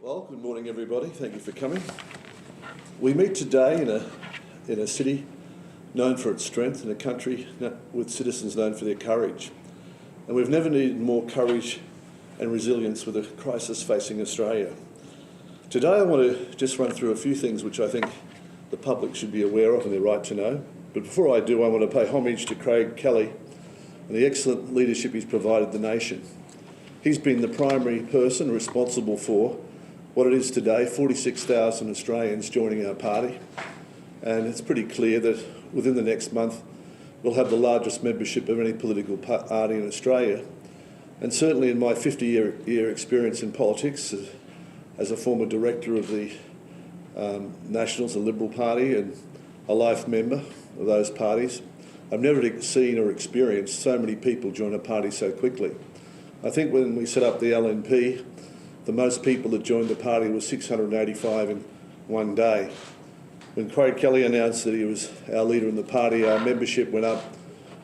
Well, good morning everybody. Thank you for coming. We meet today in a city known for its strength, in a country with citizens known for their courage. And we've never needed more courage and resilience with the crisis facing Australia. Today I want to just run through a few things which I think the public should be aware of and they're right to know. But before I do, I want to pay homage to Craig Kelly and the excellent leadership he's provided the nation. He's been the primary person responsible for what it is today, 46,000 Australians joining our party. And it's pretty clear that within the next month we'll have the largest membership of any political party in Australia. And certainly in my 50-year experience in politics as a former director of the Nationals, the Liberal Party, and a life member of those parties, I've never seen or experienced so many people join a party so quickly. I think when we set up the LNP, the most people that joined the party was 685 in one day. When Craig Kelly announced that he was our leader in the party, our membership went up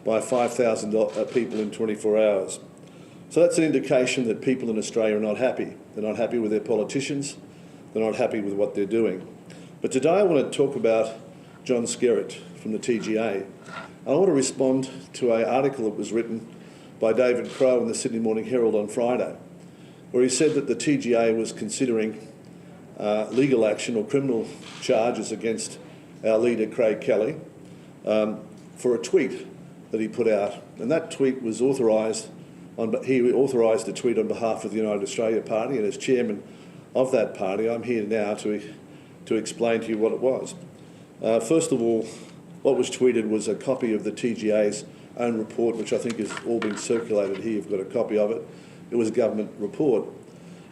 by 5,000 people in 24 hours. So that's an indication that people in Australia are not happy. They're not happy with their politicians. They're not happy with what they're doing. But today I want to talk about John Skerritt from the TGA. I want to respond to an article that was written by David Crowe in the Sydney Morning Herald on Friday, where he said that the TGA was considering legal action or criminal charges against our leader, Craig Kelly, for a tweet that he put out. And that tweet was authorised, he authorised the tweet on behalf of the United Australia Party, and as chairman of that party, I'm here now to explain to you what it was. First of all, what was tweeted was a copy of the TGA's own report, which I think has all been circulated here. You've got a copy of it. It was a government report.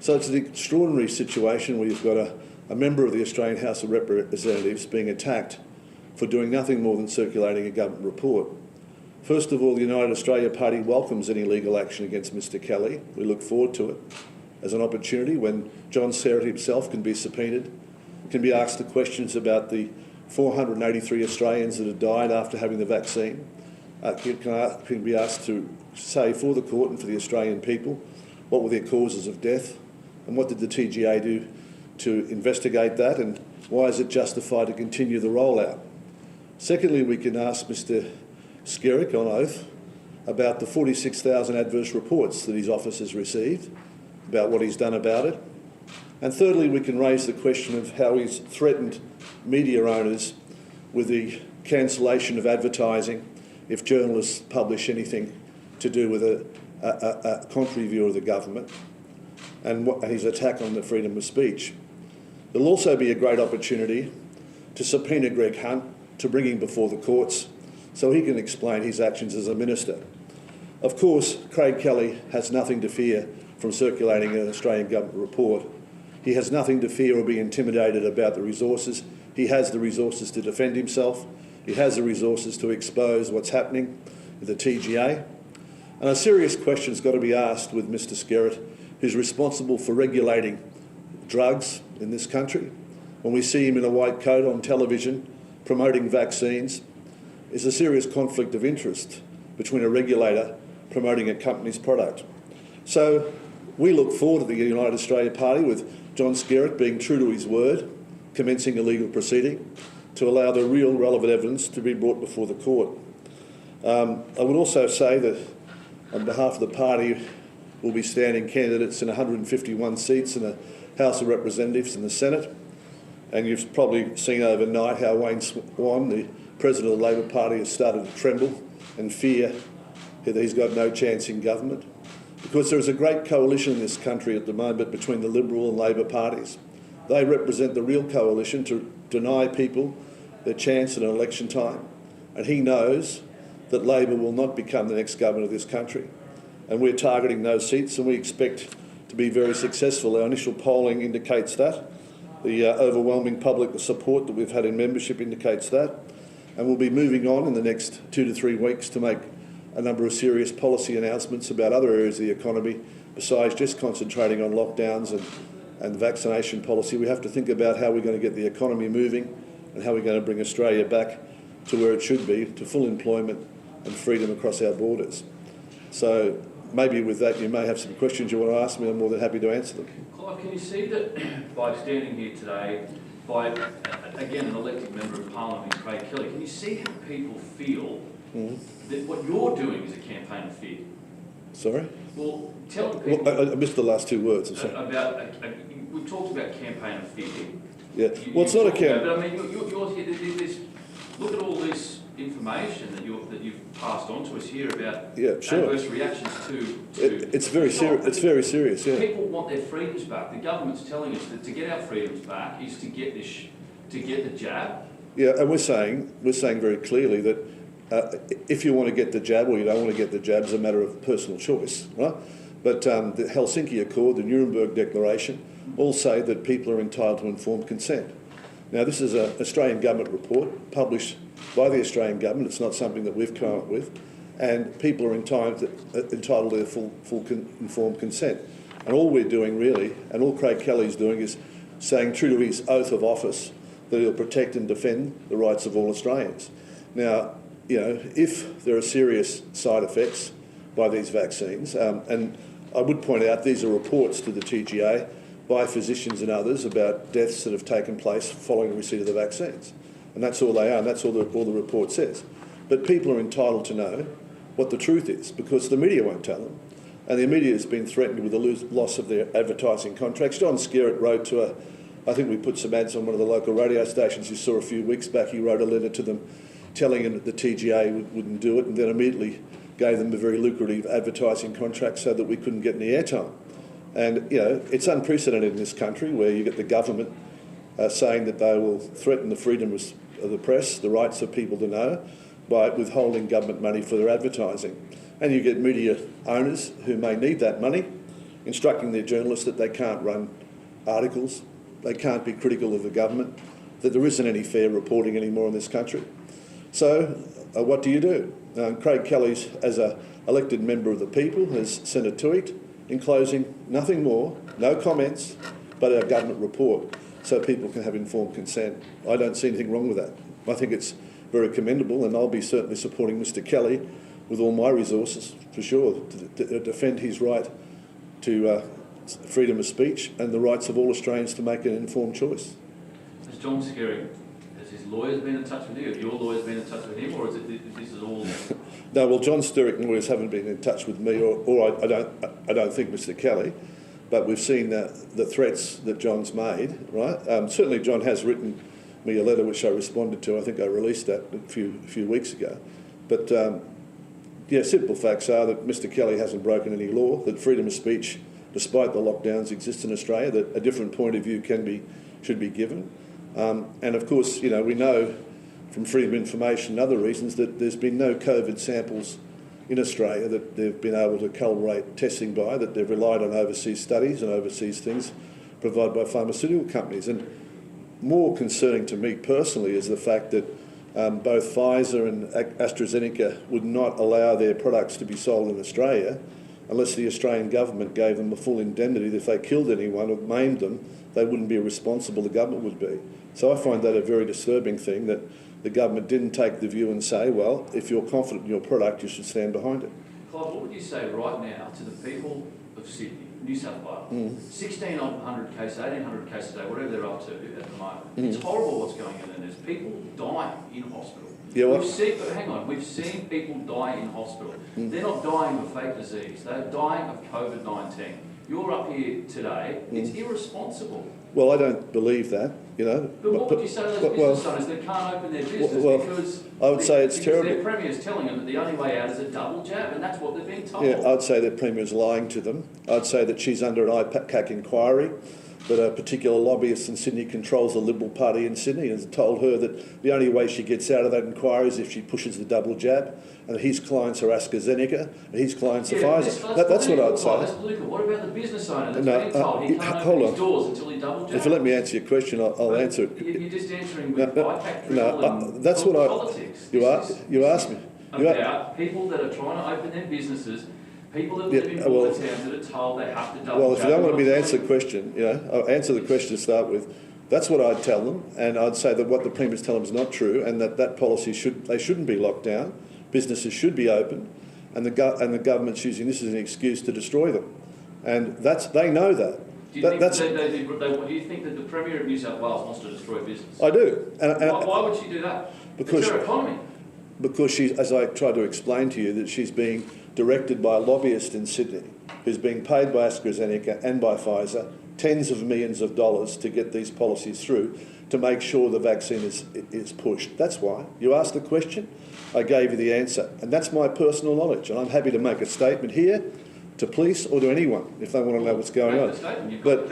So it's an extraordinary situation where you've got a member of the Australian House of Representatives being attacked for doing nothing more than circulating a government report. First of all, the United Australia Party welcomes any legal action against Mr Kelly. We look forward to it as an opportunity when John Skerritt himself can be subpoenaed, can be asked the questions about the 483 Australians that have died after having the vaccine, can be asked to say for the court and for the Australian people what were their causes of death and what did the TGA do to investigate that and why is it justified to continue the rollout. Secondly, we can ask Mr Skerritt on oath about the 46,000 adverse reports that his office has received, about what he's done about it. And thirdly, we can raise the question of how he's threatened media owners with the cancellation of advertising if journalists publish anything to do with a contrary view of the government, and his attack on the freedom of speech. There'll also be a great opportunity to subpoena Greg Hunt, to bring him before the courts so he can explain his actions as a minister. Of course, Craig Kelly has nothing to fear from circulating an Australian government report. He has nothing to fear or be intimidated about the resources. He has the resources to defend himself. He has the resources to expose what's happening with the TGA. And a serious question has got to be asked with Mr Skerritt, who's responsible for regulating drugs in this country. When we see him in a white coat on television promoting vaccines, is a serious conflict of interest between a regulator promoting a company's product. So we look forward to the United Australia Party with John Skerritt being true to his word, commencing a legal proceeding to allow the real relevant evidence to be brought before the court. I would also say that on behalf of the party, we'll be standing candidates in 151 seats in the House of Representatives and the Senate. And you've probably seen overnight how Wayne Swan, the President of the Labor Party, has started to tremble and fear that he's got no chance in government. Because there is a great coalition in this country at the moment between the Liberal and Labor parties. They represent the real coalition to deny people their chance at an election time. And he knows that Labor will not become the next government of this country. And we're targeting those seats and we expect to be very successful. Our initial polling indicates that. The overwhelming public support that we've had in membership indicates that. And we'll be moving on in the next 2 to 3 weeks to make a number of serious policy announcements about other areas of the economy besides just concentrating on lockdowns and vaccination policy. We have to think about how we're going to get the economy moving and how we're going to bring Australia back to where it should be, to full employment and freedom across our borders. So maybe with that you may have some questions you want to ask me. I'm more than happy to answer them. Clive, can you see that by standing here today, by, again, an elected member of Parliament, Craig Kelly, can you see how people feel that what you're doing is a campaign of fear? Sorry? Well, tell the people... Well, I missed the last two words. I'm sorry. We've talked about campaign of fear. Yeah. Well, it's not a campaign. But I mean, you're here, look at all this information that you've passed on to us here about adverse reactions to it's very serious. It's very serious. Yeah. People want their freedoms back. The government's telling us that to get our freedoms back is to get the jab. Yeah, and we're saying very clearly that if you want to get the jab or you don't want to get the jab is a matter of personal choice, right? But the Helsinki Accord, the Nuremberg Declaration, all say that people are entitled to informed consent. Now, this is an Australian government report published by the Australian government. It's not something that we've come up with. And people are entitled to their full informed consent. And all we're doing really, and all Craig Kelly's doing, is saying true to his oath of office that he'll protect and defend the rights of all Australians. Now, you know, if there are serious side effects by these vaccines, and I would point out these are reports to the TGA by physicians and others about deaths that have taken place following the receipt of the vaccines. And that's all they are, and that's all the report says. But people are entitled to know what the truth is, because the media won't tell them. And the media has been threatened with the loss of their advertising contracts. John Skerritt wrote to I think we put some ads on one of the local radio stations you saw a few weeks back. He wrote a letter to them telling them that the TGA wouldn't do it, and then immediately gave them a very lucrative advertising contract so that we couldn't get any airtime. And, you know, it's unprecedented in this country where you get the government saying that they will threaten the freedom of the press, the rights of people to know, by withholding government money for their advertising. And you get media owners who may need that money instructing their journalists that they can't run articles, they can't be critical of the government, that there isn't any fair reporting anymore in this country. So what do you do? Craig Kelly's, as an elected member of the people, has sent a tweet enclosing nothing more, no comments, but our government report, so people can have informed consent. I don't see anything wrong with that. I think it's very commendable, and I'll be certainly supporting Mr Kelly with all my resources, for sure, to defend his right to freedom of speech and the rights of all Australians to make an informed choice. Has John Skerritt, has his lawyers been in touch with you? Have your lawyers been in touch with him, or is it this is all? No, well, John Skerritt and lawyers haven't been in touch with me, or I don't think Mr Kelly, but we've seen the threats that John's made. Right? Certainly, John has written me a letter which I responded to. I think I released that a few weeks ago. But yeah, simple facts are that Mr Kelly hasn't broken any law, that freedom of speech, despite the lockdowns, exists in Australia, that a different point of view should be given. And of course, you know, we know from freedom of information and other reasons that there's been no COVID samples in Australia that they've been able to calibrate testing by, that they've relied on overseas studies and overseas things provided by pharmaceutical companies. And more concerning to me personally is the fact that both Pfizer and AstraZeneca would not allow their products to be sold in Australia unless the Australian government gave them a full indemnity that if they killed anyone or maimed them, they wouldn't be responsible, the government would be. So I find that a very disturbing thing, that the government didn't take the view and say, well, if you're confident in your product, you should stand behind it. Clive, what would you say right now to the people of Sydney, New South Wales? 1,600 cases, 1,800 cases a day, whatever they're up to at the moment. It's horrible what's going on, and there's people dying in hospital. Yeah, well, we've seen people die in hospital. They're not dying of fake disease, they're dying of COVID-19. You're up here today, it's irresponsible. Well, I don't believe that, you know. But what would you say to those business owners that can't open their business because I would say it's terrible. Their Premier's telling them that the only way out is a double jab, and that's what they're being told. Yeah, I'd say that Premier's lying to them. I'd say that she's under an IPAC inquiry, that a particular lobbyist in Sydney controls the Liberal Party in Sydney and has told her that the only way she gets out of that inquiry is if she pushes the double jab, and his clients are AstraZeneca and his clients are Pfizer. That's what I'd say. That's political. What about the business owner that's being told he can't open his doors until he double jabs? If you let me answer your question, I'll answer it. You're just answering with IPAC that's what politics. You asked me. About people that are trying to open their businesses, people that live in border towns that are told they have to double jab. Well, if you don't want me to answer the question, you know, I'll answer the question to start with. That's what I'd tell them, and I'd say that what the Premier's telling them is not true, and that policy they shouldn't be locked down. Businesses should be open, and the government's using this as an excuse to destroy them. And they know that. Do you, do you think that the Premier of New South Wales wants to destroy business? I do. Why would she do that? Because it's her economy. Because she, as I tried to explain to you, that she's being directed by a lobbyist in Sydney who's being paid by AstraZeneca and by Pfizer tens of millions of dollars to get these policies through to make sure the vaccine is pushed. That's why. You asked the question, I gave you the answer. And that's my personal knowledge. And I'm happy to make a statement here to police or to anyone if they want to know what's going on. But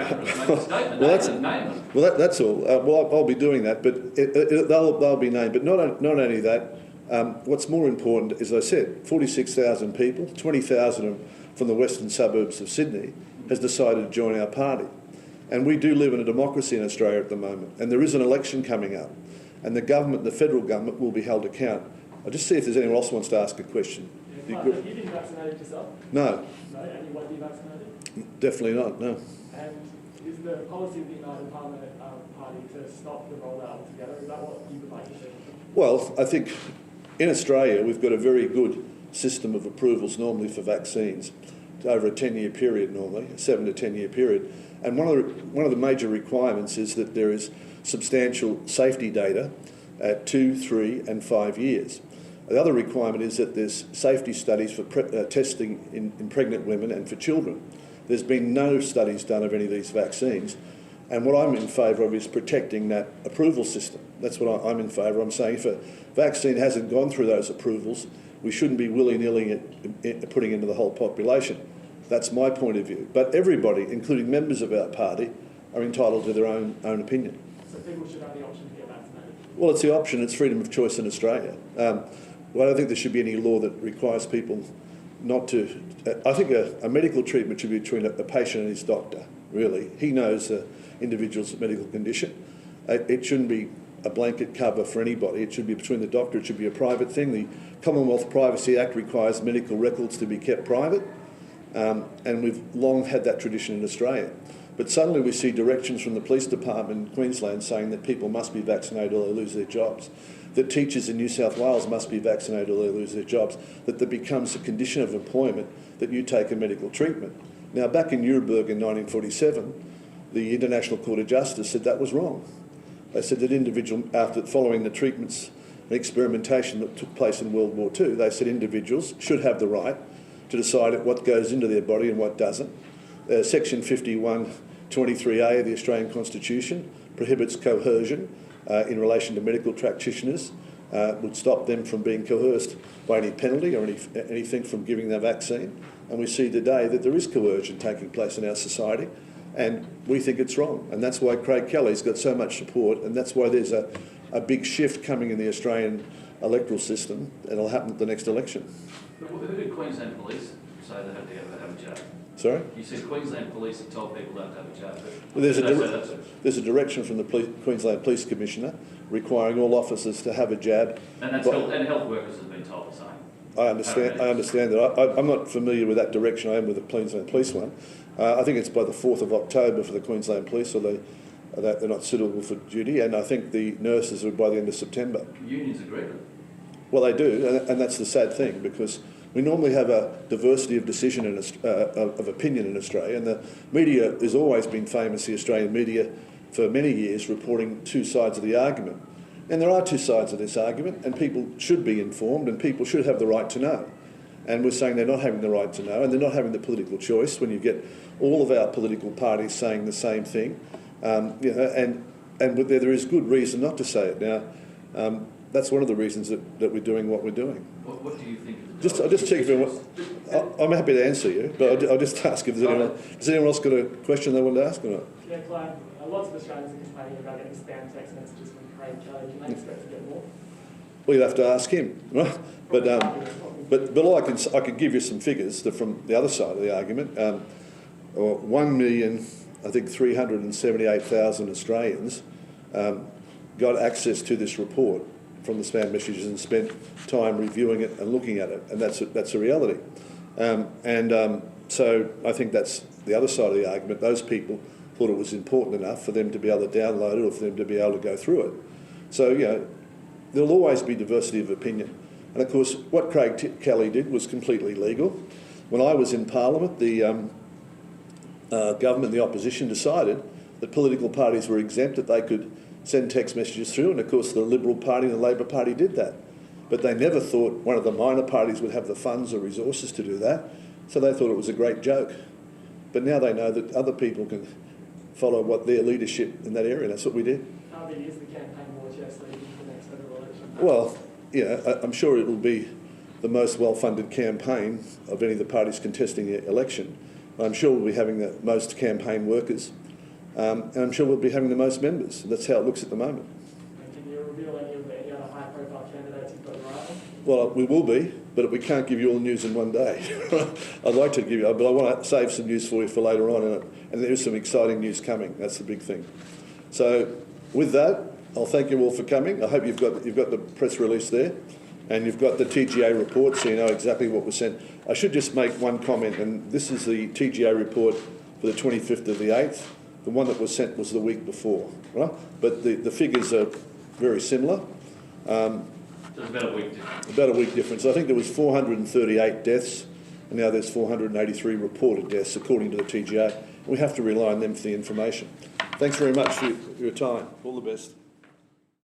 that's all. Well, I'll be doing that, but they'll be named. But not only that, what's more important, as I said, 46,000 people, 20,000 from the western suburbs of Sydney, has decided to join our party. And we do live in a democracy in Australia at the moment, and there is an election coming up, and the government, the federal government, will be held to account. I'll just see if there's anyone else who wants to ask a question. Yeah, have you been vaccinated yourself? No. No, and you won't be vaccinated? Definitely not, no. And is the policy of the United Parliament Party to stop the rollout altogether? Is that what you would like to see? Well, I think in Australia we've got a very good system of approvals normally for vaccines over a 10-year period normally, a 7 to 10-year period. And one of the major requirements is that there is substantial safety data at 2, 3 and 5 years. The other requirement is that there's safety studies for testing in pregnant women and for children. There's been no studies done of any of these vaccines. And what I'm in favour of is protecting that approval system. That's what I'm in favour of. I'm saying if a vaccine hasn't gone through those approvals, we shouldn't be willy-nilly putting it into the whole population. That's my point of view. But everybody, including members of our party, are entitled to their own opinion. So people should have the option to get vaccinated? Well, it's the option. It's freedom of choice in Australia. Well, I don't think there should be any law that requires people not to... I think a medical treatment should be between a patient and his doctor, really. He knows the individual's medical condition. It shouldn't be a blanket cover for anybody. It should be between the doctor. It should be a private thing. The Commonwealth Privacy Act requires medical records to be kept private, and we've long had that tradition in Australia. But suddenly we see directions from the police department in Queensland saying that people must be vaccinated or they lose their jobs, that teachers in New South Wales must be vaccinated or they lose their jobs, that there becomes a condition of employment that you take a medical treatment. Now, back in Nuremberg in 1947, the International Court of Justice said that was wrong. They said that after following the treatments and experimentation that took place in World War II, they said individuals should have the right to decide what goes into their body and what doesn't. Section 51(23)A of the Australian Constitution prohibits coercion in relation to medical practitioners, would stop them from being coerced by any penalty or anything from giving the vaccine. And we see today that there is coercion taking place in our society, and we think it's wrong. And that's why Craig Kelly's got so much support, and that's why there's a big shift coming in the Australian electoral system, and it'll happen at the next election. Who did Queensland Police say they had to have a jab? Sorry? You said Queensland Police had told people not to have a jab. Well, there's a direction from the Queensland Police Commissioner requiring all officers to have a jab. And health workers have been told the same. I understand that. I'm not familiar with that direction. I am with the Queensland Police one. I think it's by the 4th of October for the Queensland Police, so they're not suitable for duty, and I think the nurses are by the end of September. Unions agree with it. Well, they do, and that's the sad thing, because we normally have a diversity of decision of opinion in Australia, and the media has always been famous, the Australian media, for many years, reporting two sides of the argument. And there are two sides of this argument, and people should be informed, and people should have the right to know. And we're saying they're not having the right to know, and they're not having the political choice when you get all of our political parties saying the same thing. And there is good reason not to say it. Now, that's one of the reasons that we're doing what we're doing. What do you think? I'll just check if anyone... I'm happy to answer you, but I'll just ask if there's anyone else got a question they want to ask or not? Yeah, Clive, lots of Australians are complaining about getting spam text messages from Craig Kelly. Can they expect to get more? Well, you'll have to ask him, right? But all I can give you some figures from the other side of the argument. 1,378,000 Australians got access to this report from the spam messages and spent time reviewing it and looking at it, and that's a reality. So I think that's the other side of the argument. Those people thought it was important enough for them to be able to download it or for them to be able to go through it. So, there'll always be diversity of opinion. And of course, what Craig Kelly did was completely legal. When I was in Parliament, the government and the opposition decided that political parties were exempt, that they could send text messages through, and of course the Liberal Party and the Labor Party did that. But they never thought one of the minor parties would have the funds or resources to do that, so they thought it was a great joke. But now they know that other people can follow what their leadership in that area, and that's what we did. How big is the campaign war chest leading to the next federal election? Well, yeah, I'm sure it will be the most well-funded campaign of any of the parties contesting the election. I'm sure we'll be having the most campaign workers, and I'm sure we'll be having the most members. That's how it looks at the moment. And can you reveal any other high-profile candidates you've got your eye on? Well, we will be, but we can't give you all the news in one day. I'd like to give you, but I want to save some news for you for later on, and there is some exciting news coming. That's the big thing. So, with that, I'll thank you all for coming. I hope you've got the press release there, and you've got the TGA report, so you know exactly what was sent. I should just make one comment, and this is the TGA report for the 25th of the 8th. The one that was sent was the week before, right? But the figures are very similar. So it's about a week difference. About a week difference. I think there was 438 deaths, and now there's 483 reported deaths, according to the TGA. We have to rely on them for the information. Thanks very much for your time. All the best.